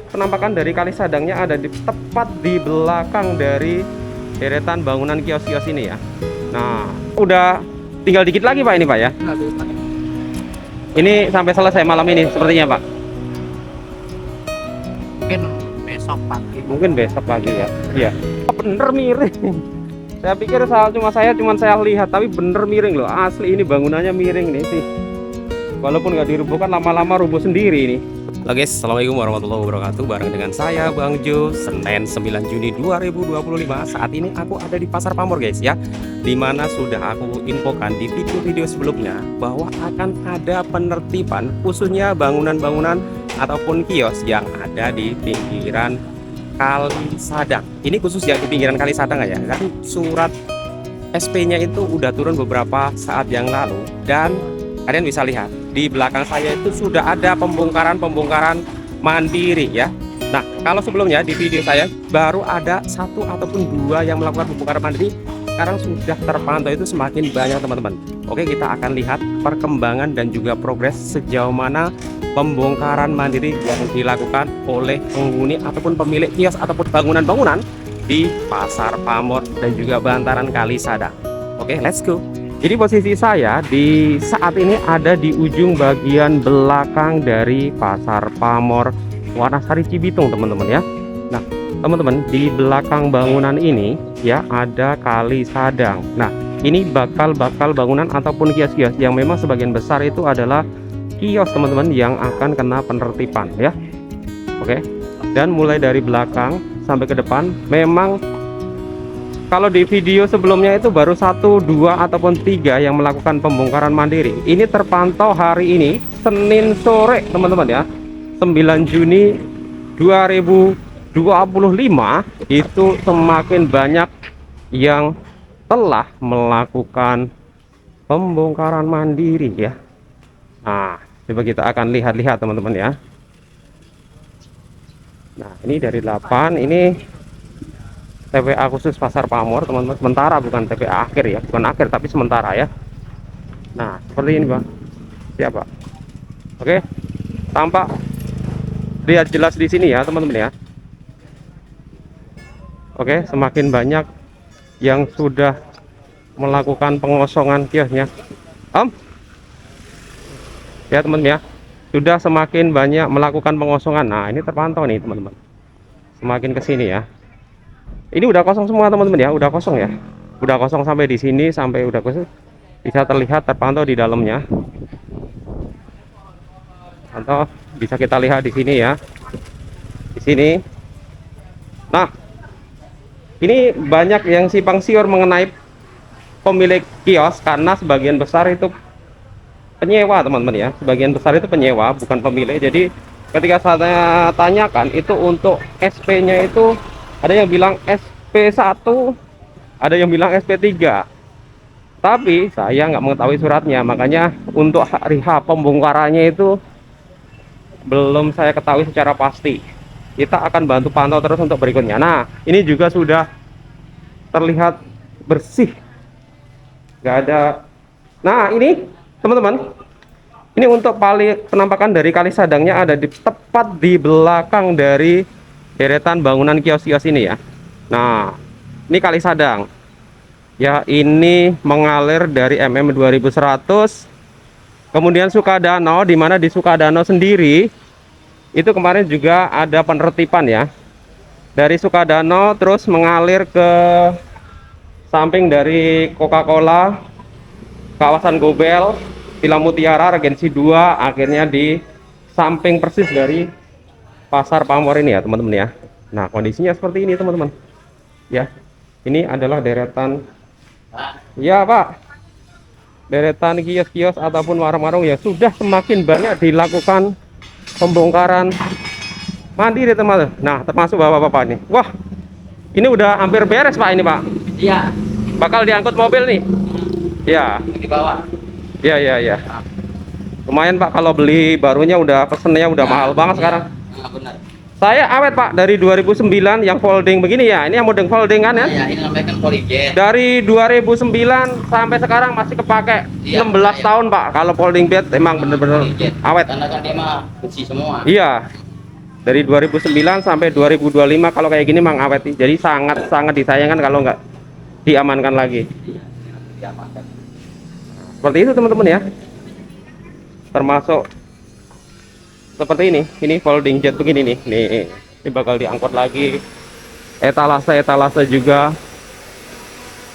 penampakan dari Kali Sadangnya ada tepat di belakang dari deretan bangunan kios-kios ini ya. Nah, udah tinggal dikit lagi Pak ini Pak ya. Ini sampai selesai malam ini sepertinya Pak. Mungkin besok pagi. Mungkin besok pagi ya. Iya. Bener miring. Saya pikir cuma saya lihat, tapi bener miring loh. Asli ini bangunannya miring nih sih. Walaupun nggak dirubuhkan, lama-lama rubuh sendiri ini. Halo guys, assalamualaikum warahmatullahi wabarakatuh. Bareng dengan saya Bang Jo. Senin 9 Juni 2025. Saat ini aku ada di Pasar Pamor guys ya, dimana sudah aku infokan di video-video sebelumnya bahwa akan ada penertiban khususnya bangunan-bangunan ataupun kios yang ada di pinggiran Kali Sadang. Ini khusus ya di pinggiran Kali Sadang ya. Kan surat SP-nya itu udah turun beberapa saat yang lalu, dan kalian bisa lihat di belakang saya itu sudah ada pembongkaran mandiri ya. Nah, kalau sebelumnya di video saya baru ada satu ataupun dua yang melakukan pembongkaran mandiri, sekarang sudah terpantau itu semakin banyak teman-teman. Oke, kita akan lihat perkembangan dan juga progres sejauh mana pembongkaran mandiri yang dilakukan oleh penghuni ataupun pemilik kios ataupun bangunan-bangunan di Pasar Pamor dan juga bantaran Kali Sadang. Oke, let's go. Jadi posisi saya di saat ini ada di ujung bagian belakang dari Pasar Pamor Wanasari Cibitung teman-teman ya. Nah teman-teman, di belakang bangunan ini ya ada Kali Sadang. Nah ini bakal bangunan ataupun kios-kios yang memang sebagian besar itu adalah kios teman-teman yang akan kena penertiban ya. Oke, dan mulai dari belakang sampai ke depan memang kalau di video sebelumnya itu baru 1, 2 ataupun 3 yang melakukan pembongkaran mandiri. Ini terpantau hari ini Senin sore teman-teman ya, 9 Juni 2025 itu semakin banyak yang telah melakukan pembongkaran mandiri ya. Nah coba kita akan lihat-lihat teman-teman ya. Nah ini dari 8 ini TPA khusus Pasar Pamor teman-teman, sementara bukan TPA akhir ya, bukan akhir tapi sementara ya. Nah seperti ini Bang, siap Pak. Oke, tampak lihat jelas di sini ya teman-teman ya. Oke, semakin banyak yang sudah melakukan pengosongan kiosnya ya teman-teman ya, sudah semakin banyak melakukan pengosongan. Nah ini terpantau nih teman-teman, semakin ke sini ya. Ini udah kosong semua teman-teman ya, udah kosong ya, udah kosong sampai di sini, sampai udah kosong, bisa terlihat terpantau di dalamnya. Atau bisa kita lihat di sini ya, di sini. Nah ini banyak yang simpang siur mengenai pemilik kios, karena sebagian besar itu penyewa teman-teman ya, sebagian besar itu penyewa bukan pemilik. Jadi ketika saya tanyakan itu untuk SP-nya itu ada yang bilang SP1, ada yang bilang SP3, tapi saya nggak mengetahui suratnya, makanya untuk hari H pembongkarannya itu belum saya ketahui secara pasti. Kita akan bantu pantau terus untuk berikutnya. Nah ini juga sudah terlihat bersih, nggak ada. Nah ini teman-teman, ini untuk penampakan dari Kali Sadangnya ada tepat di belakang dari deretan bangunan kios-kios ini ya. Nah ini Kali Sadang ya, ini mengalir dari MM 2100 kemudian Sukadano, dimana di Sukadano sendiri itu kemarin juga ada penertiban ya. Dari Sukadano terus mengalir ke samping dari Coca-Cola, kawasan Gobel, Villa Mutiara, Regensi 2, akhirnya di samping persis dari Pasar Pamor ini ya teman-teman ya. Nah kondisinya seperti ini teman-teman ya. Ini adalah deretan ya Pak, deretan kios-kios ataupun warung-warung yang sudah semakin banyak dilakukan pembongkaran mandiri teman-teman. Nah termasuk bapak-bapak nih. Wah ini udah hampir beres Pak ini Pak. Iya. Bakal diangkut mobil nih ya. Di bawah. Ya. Lumayan Pak, kalau beli barunya udah pesennya udah mahal banget sekarang. Nah, benar. Saya awet Pak, dari 2009 yang folding begini ya. Ini yang model folding kan ya? Iya, ini namanya kan polyjet. Dari 2009 sampai sekarang masih kepake. Iya, 16 iya. tahun Pak. Kalau folding bed emang bener-bener Polyjet. awet. Karena kan dia mah besi semua. Iya. Dari 2009 sampai 2025 kalau kayak gini mang awet. Jadi sangat disayangkan kalau nggak diamankan lagi. Diamankan. Seperti itu teman-teman ya. Termasuk seperti ini folding jet begini nih. Nih, ini bakal diangkut lagi. Etalase juga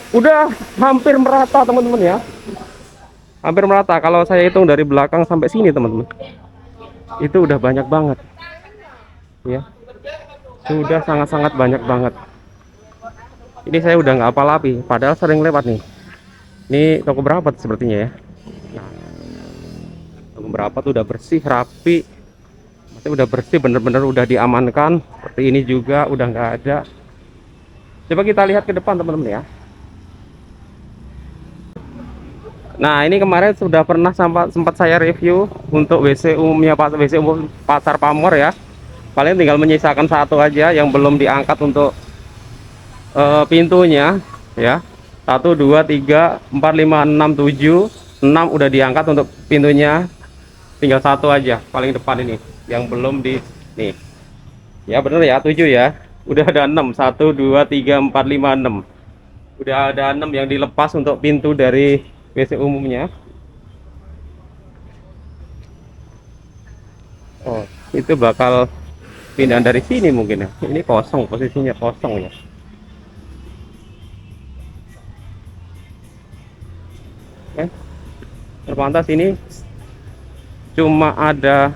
udah hampir merata teman-teman ya. Hampir merata. Kalau saya hitung dari belakang sampai sini teman-teman, itu udah banyak banget ya, sudah sangat-sangat banyak banget. Ini saya udah nggak apal-api padahal sering lewat nih. Ini toko berapa sepertinya ya. Nah, toko berapa tuh udah bersih rapi, masih udah bersih, bener-bener udah diamankan. Seperti ini juga udah nggak ada. Coba kita lihat ke depan teman-teman ya. Nah, ini kemarin sudah pernah sempat saya review untuk WC umumnya, WC umum Pasar Pamor ya. Paling tinggal menyisakan satu aja yang belum diangkat untuk pintunya ya. 1 2 3 4 5 6 7 6 udah diangkat untuk pintunya. Tinggal satu aja paling depan ini yang belum di nih. Ya bener ya, 7 ya. Udah ada 6. 1 2 3 4 5 6. Udah ada 6 yang dilepas untuk pintu dari WC umumnya. Oh, itu bakal pindah dari sini mungkin ya. Ini kosong, posisinya kosong ya. Oke. Terpantas ini cuma ada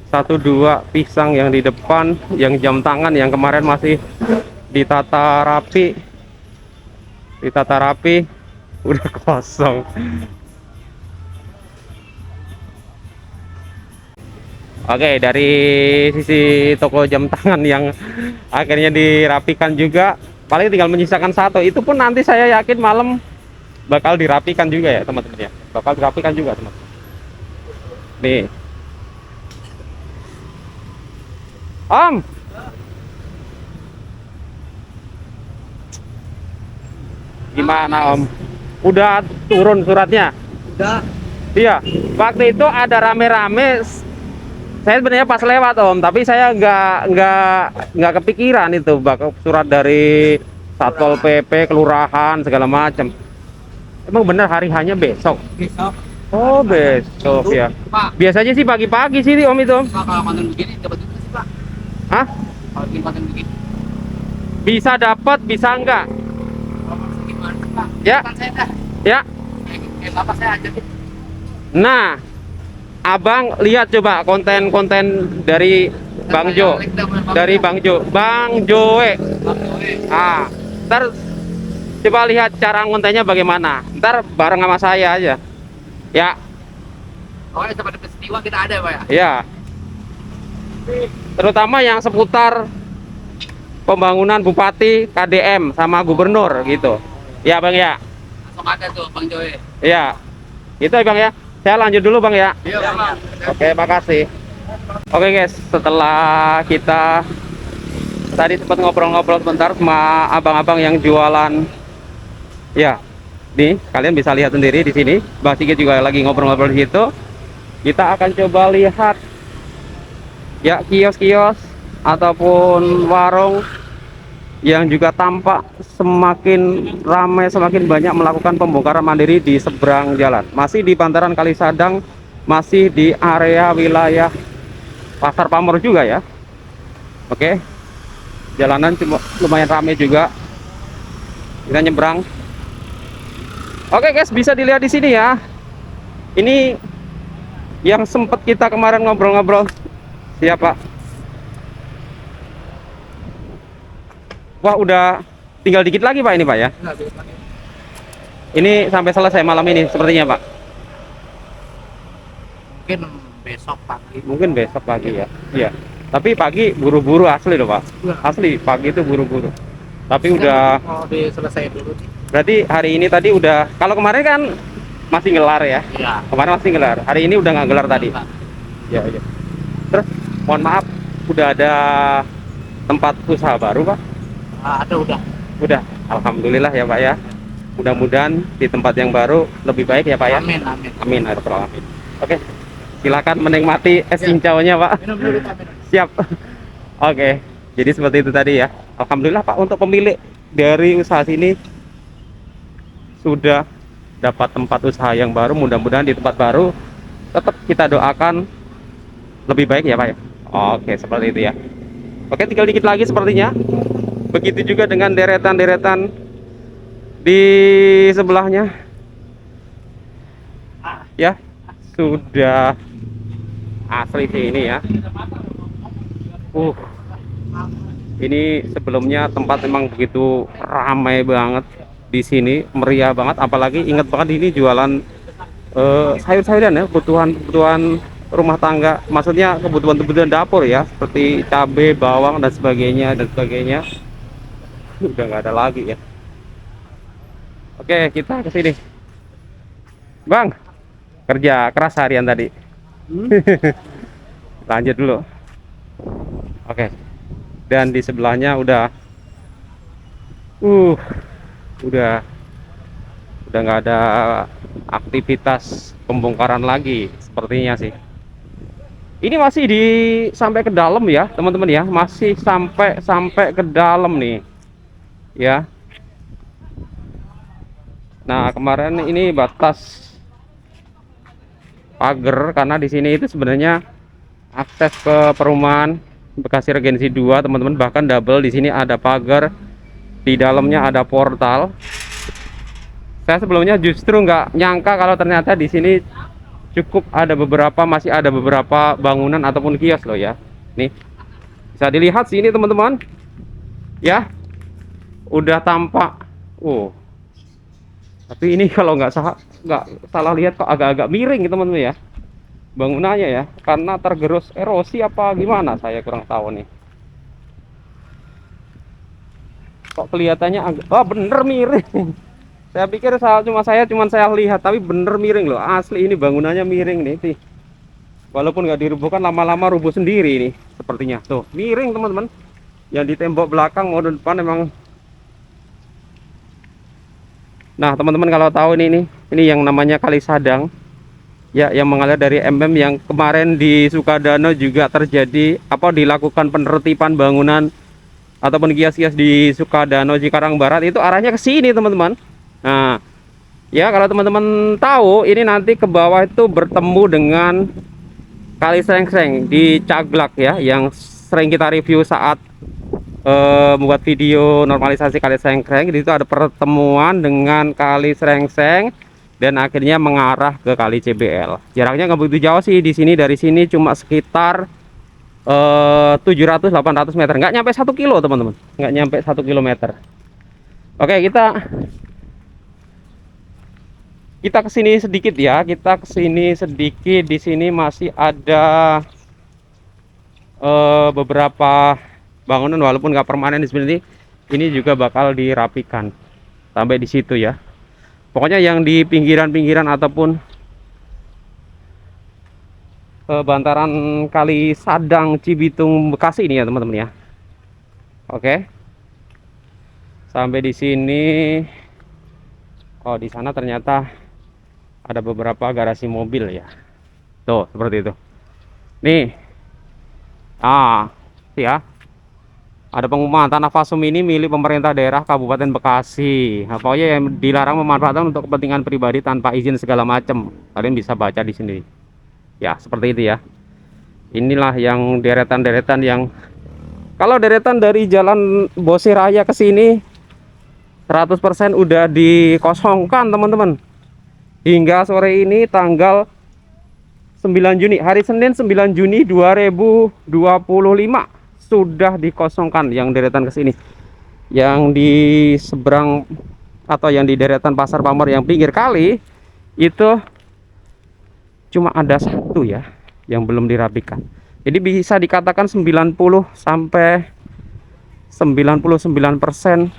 1-2 pisang yang di depan, yang jam tangan yang kemarin masih ditata rapi udah kosong. Oke, dari sisi toko jam tangan yang akhirnya dirapikan juga, paling tinggal menyisakan satu. Itu pun nanti saya yakin malam bakal dirapikan juga ya teman-teman ya. Bakal dirapikan juga teman-teman. Nih. Om. Gimana Om? Udah turun suratnya? Udah. Iya. Waktu itu ada rame-rame. Saya sebenarnya pas lewat Om, tapi saya nggak kepikiran itu bakal surat dari Satpol PP, kelurahan segala macam. Emang bener hari hanya besok? Besok. Oh besok ya. Pak. Biasanya sih pagi-pagi sih Om itu. Pak, kalau konten begini dapat juga sih Pak. Hah? Kalau bikin konten begini. Bisa dapat, bisa enggak? Kalau maksud gimana sih, Pak? Ya. Kan saya dah. Ya. Kayak bapak saya ajakin. Nah, Abang lihat coba konten-konten dari Bang Jo, dari Bang Joe. Ah, ntar coba lihat cara kontennya bagaimana. Ntar bareng sama saya aja. Ya, Pokoknya sampai ada peristiwa kita ada Pak ya. ya. Terutama yang seputar pembangunan bupati, KDM sama gubernur gitu. Ya Bang ya. Langsung ada tuh Bang Joy. Ya. Itu ya Bang ya. Saya lanjut dulu Bang ya. Iya Bang. Oke, makasih. Oke guys, setelah kita tadi sempat ngobrol-ngobrol sebentar sama abang-abang yang jualan, ya, nih kalian bisa lihat sendiri di sini. Bang Sigit juga lagi ngobrol-ngobrol di situ. Kita akan coba lihat ya kios-kios ataupun warung yang juga tampak semakin ramai, semakin banyak melakukan pembongkaran mandiri di seberang jalan. Masih di bantaran Kali Sadang, masih di area wilayah Pasar Pamor juga ya. Oke, jalanan cuma lumayan ramai juga. Kita nyebrang. Oke guys, bisa dilihat di sini ya. Ini yang sempat kita kemarin ngobrol-ngobrol. Siapa? Wah, udah tinggal dikit lagi Pak ini Pak ya. Ini sampai selesai malam ini sepertinya Pak. Mungkin besok pagi. Mungkin besok pagi ya. Iya. Tapi pagi buru-buru asli loh Pak. Asli pagi itu buru-buru. Tapi udah. Mau diselesaikan dulu. Berarti hari ini tadi udah. Kalau kemarin kan masih ngelar ya. Iya. Kemarin masih ngelar. Hari ini udah nggak ngelar tadi. Ya, iya. Terus mohon maaf, udah ada tempat usaha baru Pak? Ada udah. Udah. Alhamdulillah ya Pak ya. Mudah-mudahan di tempat yang baru lebih baik ya Pak ya. Amin amin. Amin. Amin. Oke. Silakan menikmati es cincaunya Pak. Minum dulu Pak. Minum. Siap. Oke, jadi seperti itu tadi ya. Alhamdulillah Pak, untuk pemilik dari usaha sini sudah dapat tempat usaha yang baru. Mudah-mudahan di tempat baru tetap kita doakan lebih baik ya Pak ya. Oke, seperti itu ya. Oke, tinggal dikit lagi sepertinya. Begitu juga dengan deretan-deretan di sebelahnya. Ya, sudah asli sih ini ya. Ini sebelumnya tempat memang begitu ramai banget di sini, meriah banget. Apalagi ingat banget ini jualan sayur-sayuran ya, kebutuhan rumah tangga. Maksudnya kebutuhan-kebutuhan dapur ya, seperti cabai, bawang dan sebagainya dan sebagainya. Udah nggak ada lagi ya. Oke, kita ke sini. Bang, kerja keras harian tadi. Lanjut dulu. Oke. Dan di sebelahnya udah udah nggak ada aktivitas pembongkaran lagi sepertinya sih. Ini masih di sampai ke dalam ya teman-teman ya, masih sampai ke dalam nih ya. Nah, kemarin ini batas pagar karena di sini itu sebenarnya akses ke perumahan Bekasi Regensi 2 teman-teman, bahkan double. Di sini ada pagar, di dalamnya ada portal. Saya sebelumnya justru nggak nyangka kalau ternyata di sini masih ada beberapa bangunan ataupun kios loh ya. Nih bisa dilihat sini teman-teman ya, udah tampak. Tapi ini kalau nggak salah lihat kok agak-agak miring teman-teman ya bangunannya ya, karena tergerus erosi apa gimana saya kurang tahu nih. Kok kelihatannya bener miring. Saya pikir cuma saya lihat, tapi bener miring loh, asli ini bangunannya miring nih sih. Walaupun nggak dirubuhkan, lama-lama rubuh sendiri nih sepertinya. Tuh miring teman-teman. Yang di tembok belakang maupun depan memang. Nah teman-teman kalau tahu ini yang namanya Kali Sadang ya, yang mengalir dari yang kemarin di Sukadano juga terjadi dilakukan penertiban bangunan ataupun kios-kios di Sukadano Cikarang Barat, itu arahnya ke sini teman-teman. Nah ya, kalau teman-teman tahu ini nanti ke bawah itu bertemu dengan Kali Srengseng di Caglak ya, yang sering kita review saat membuat video normalisasi Kali Srengseng. Di situ ada pertemuan dengan Kali Srengseng dan akhirnya mengarah ke Kali CBL. Jaraknya nggak begitu jauh sih, di sini dari sini cuma sekitar 700-800 meter, nggak nyampe 1 kilo teman-teman, nggak nyampe 1 kilometer. Oke, kita kesini sedikit ya, di sini masih ada beberapa bangunan walaupun nggak permanen di sini. Ini juga bakal dirapikan sampai di situ ya. Pokoknya yang di pinggiran-pinggiran ataupun bantaran Kali Sadang Cibitung Bekasi ini ya teman-teman ya. Oke. Sampai di sini. Oh, di sana ternyata ada beberapa garasi mobil ya. Tuh, seperti itu. Nih. Ya. Ada pengumuman tanah Fasum ini milik pemerintah daerah Kabupaten Bekasi. Nah, pokoknya yang dilarang memanfaatkan untuk kepentingan pribadi tanpa izin segala macam. Kalian bisa baca di sini. Ya, seperti itu ya. Inilah yang deretan-deretan yang kalau deretan dari Jalan Bose Raya ke sini 100% udah dikosongkan, teman-teman. Hingga sore ini tanggal 9 Juni, hari Senin 9 Juni 2025. Sudah dikosongkan yang deretan ke sini. Yang di seberang atau yang di deretan Pasar Pamor yang pinggir kali itu cuma ada satu ya yang belum dirapikan. Jadi bisa dikatakan 90 sampai 99%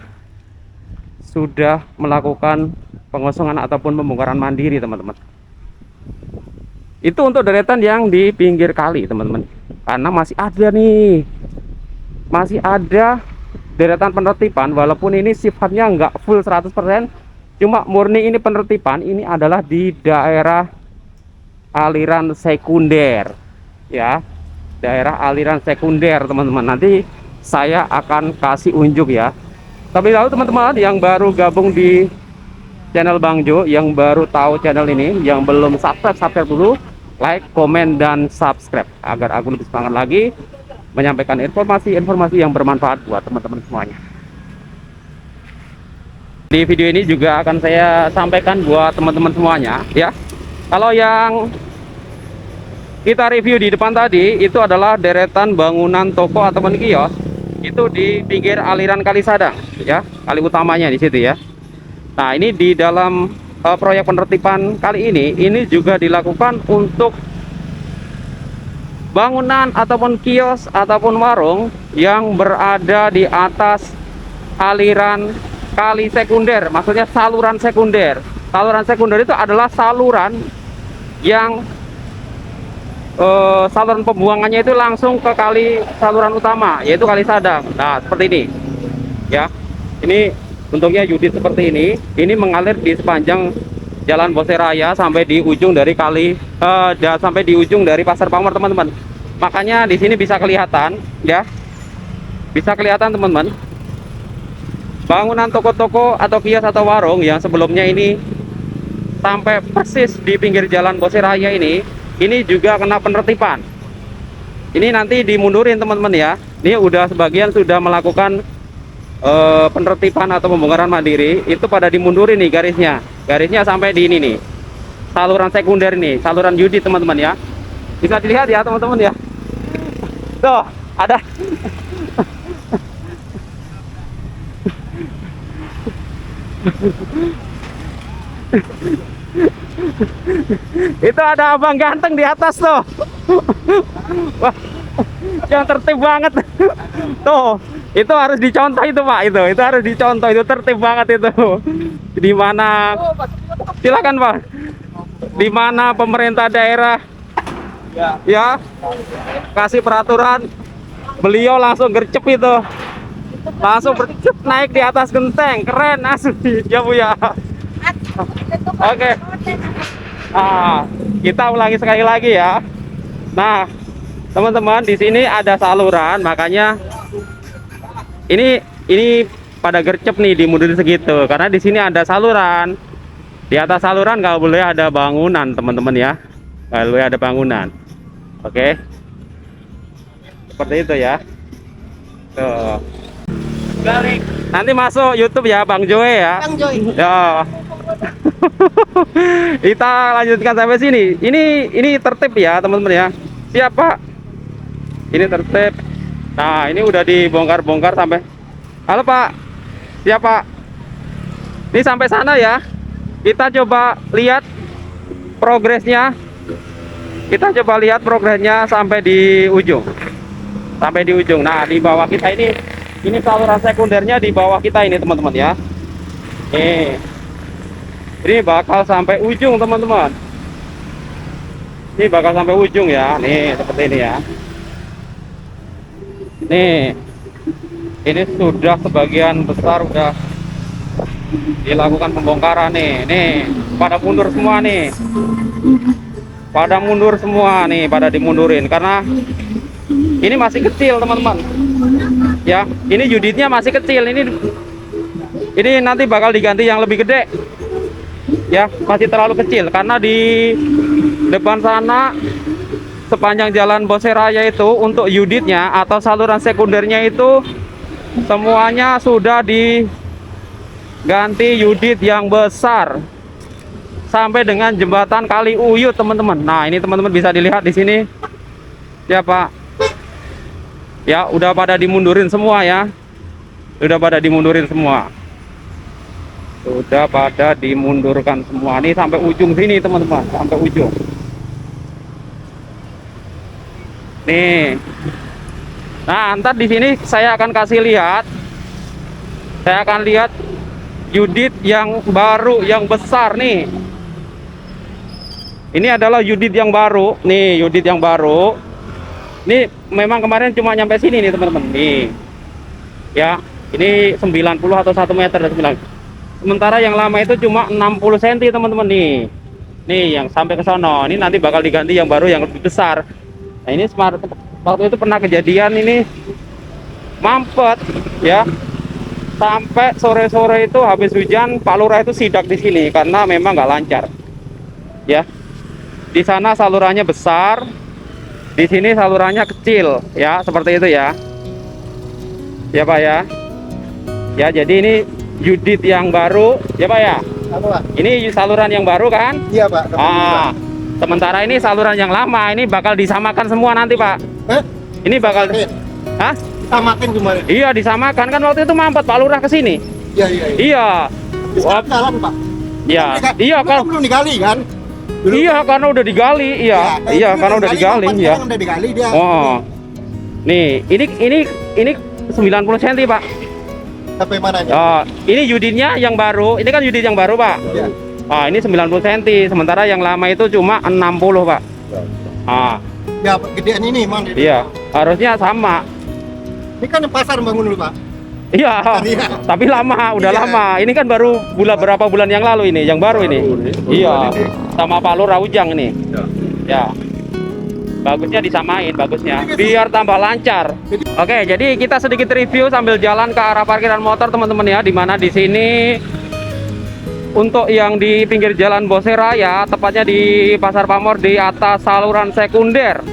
sudah melakukan pengosongan ataupun pembongkaran mandiri, teman-teman. Itu untuk deretan yang di pinggir kali, teman-teman. Karena masih ada deretan penertiban, walaupun ini sifatnya nggak full 100%, cuma murni ini penertiban. Ini adalah di daerah aliran sekunder ya. daerah aliran sekunder teman-teman. Nanti saya akan kasih unjuk ya. Tapi lalu teman-teman yang baru gabung di channel Bang Jo, yang baru tahu channel ini, yang belum subscribe, subscribe dulu, like, komen, dan subscribe agar aku lebih semangat lagi menyampaikan informasi-informasi yang bermanfaat buat teman-teman semuanya. Di video ini juga akan saya sampaikan buat teman-teman semuanya ya. Kalau yang kita review di depan tadi itu adalah deretan bangunan toko ataupun kios itu di pinggir aliran Kali Sadang ya, kali utamanya di situ ya. Nah, ini di dalam proyek penertiban kali ini juga dilakukan untuk bangunan ataupun kios ataupun warung yang berada di atas aliran kali sekunder, maksudnya saluran sekunder. Saluran sekunder itu adalah saluran yang saluran pembuangannya itu langsung ke kali saluran utama, yaitu Kali Sadang. Nah, seperti ini ya. Ini bentuknya Yudit seperti ini mengalir di sepanjang Jalan Bose Raya sampai di ujung dari sampai di ujung dari Pasar Pamor teman-teman. Makanya di sini bisa kelihatan ya, bisa kelihatan teman-teman, bangunan toko-toko atau kios atau warung yang sebelumnya ini sampai persis di pinggir Jalan Bose Raya ini juga kena penertiban. Ini nanti dimundurin teman-teman ya. Ini udah sebagian sudah melakukan penertiban atau pembongkaran mandiri. Itu pada dimundurin nih garisnya sampai di ini nih, saluran sekunder ini, saluran Yudit teman-teman ya. Bisa dilihat ya teman-teman ya. Tuh ada. Itu ada abang ganteng di atas tuh. Wah, yang tertib banget tuh. Itu harus dicontoh itu Pak, itu harus dicontoh, itu tertib banget itu. Di mana, silakan Pak, di mana pemerintah daerah ya kasih peraturan, beliau langsung gercep itu, langsung bercep naik di atas genteng, keren asli ya Bu ya. Oke. Nah, kita ulangi sekali lagi ya. Nah, teman-teman, di sini ada saluran, makanya ini pada gercep nih dimundurin segitu karena di sini ada saluran. Di atas saluran nggak boleh ada bangunan, teman-teman ya. Nggak boleh ada bangunan. Oke. Seperti itu ya. Tuh. Nanti masuk YouTube ya Bang Joe ya. Bang Joy. Ya. Kita lanjutkan sampai sini. Ini tertib ya teman-teman ya. Siap Pak. Ini tertib. Nah, ini udah dibongkar-bongkar sampai. Halo Pak. Siap Pak. Ini sampai sana ya. Kita coba lihat progresnya. Kita coba lihat progresnya sampai di ujung. Sampai di ujung. Nah, di bawah kita ini saluran sekundernya di bawah kita ini teman-teman ya. Ini bakal sampai ujung teman-teman. Ini bakal sampai ujung ya. Nih seperti ini ya. Nih, ini sudah sebagian besar udah dilakukan pembongkaran nih pada mundur semua nih, pada mundur semua nih, pada dimundurin karena ini masih kecil teman-teman ya. Ini Yuditnya masih kecil, ini nanti bakal diganti yang lebih gede ya, masih terlalu kecil karena di depan sana sepanjang Jalan Bose Raya itu untuk Yuditnya atau saluran sekundernya itu semuanya sudah diganti Yudit yang besar sampai dengan jembatan Kali Uyut teman-teman. Nah, ini teman-teman bisa dilihat di sini ya Pak ya, udah pada dimundurin semua ya, udah pada dimundurin semua, sudah pada dimundurkan semua. Ini sampai ujung sini teman-teman, sampai ujung nih. Nah, ntar di sini saya akan kasih lihat, saya akan lihat Yudit yang baru, yang besar nih. Ini adalah Yudit yang baru nih, Yudit yang baru. Ini memang kemarin cuma nyampe sini nih teman-teman nih ya. Ini 90 atau 1 meter dan 9. Sementara yang lama itu cuma 60 cm teman-teman nih yang sampai ke sono. Ini nanti bakal diganti yang baru yang lebih besar. Nah, ini waktu itu pernah kejadian ini mampet ya, sampai sore-sore itu habis hujan Pak Lurah itu sidak di sini karena memang nggak lancar ya. Di sana salurannya besar, di sini salurannya kecil ya, seperti itu ya Pak ya. Ya jadi ini Yudit yang baru ya Pak ya. Apa, Pak? Ini saluran yang baru kan? Iya, Pak. Sementara ini saluran yang lama ini bakal disamakan semua nanti Pak. Ini bakal, hah? Samakin kemarin. Iya disamakan kan, waktu itu mampet Pak Lurah ke sini. Iya, iya, iya. Iya. Sekarang dalam, Pak. Iya. Iya kan. Belum digali kan? Iya karena udah digali. Iya. Iya karena udah digali ya. Udah digali dia. Oh. Nih, ini 90 cm Pak. Sampai mana nih? Oh, ini Yuditnya yang baru. Ini kan Yudit yang baru Pak. Iya. Ini 90 cm, sementara yang lama itu cuma 60 Pak. Ya, gedean ini emang. Iya, harusnya sama. Ini kan pasar bangun dulu, Pak. Iya, Iya. tapi lama, udah Iya. lama. Ini kan baru berapa bulan yang lalu ini, yang baru ini. Iya, sama Pak Lurah Ujang ini. Ya, bagusnya disamain, bagusnya, biar tambah lancar. Oke, jadi kita sedikit review sambil jalan ke arah parkiran motor teman-teman ya. Dimana di sini untuk yang di pinggir jalan Bose Raya, tepatnya di Pasar Pamor di atas saluran sekunder.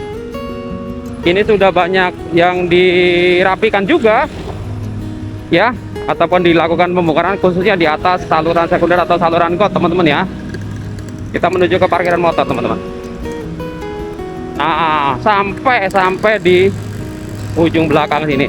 Ini sudah banyak yang dirapikan juga ya, ataupun dilakukan pembongkaran khususnya di atas saluran sekunder atau saluran got teman-teman ya. Kita menuju ke parkiran motor teman-teman. Nah, sampai di ujung belakang sini.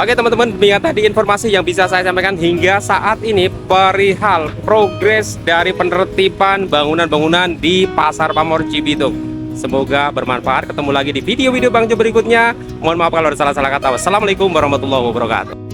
Oke teman-teman, demikian tadi informasi yang bisa saya sampaikan hingga saat ini perihal progres dari penertiban bangunan-bangunan di Pasar Pamor Cibitung. Semoga bermanfaat. Ketemu lagi di video-video Bang Jo berikutnya. Mohon maaf kalau ada salah-salah kata. Wassalamualaikum warahmatullahi wabarakatuh.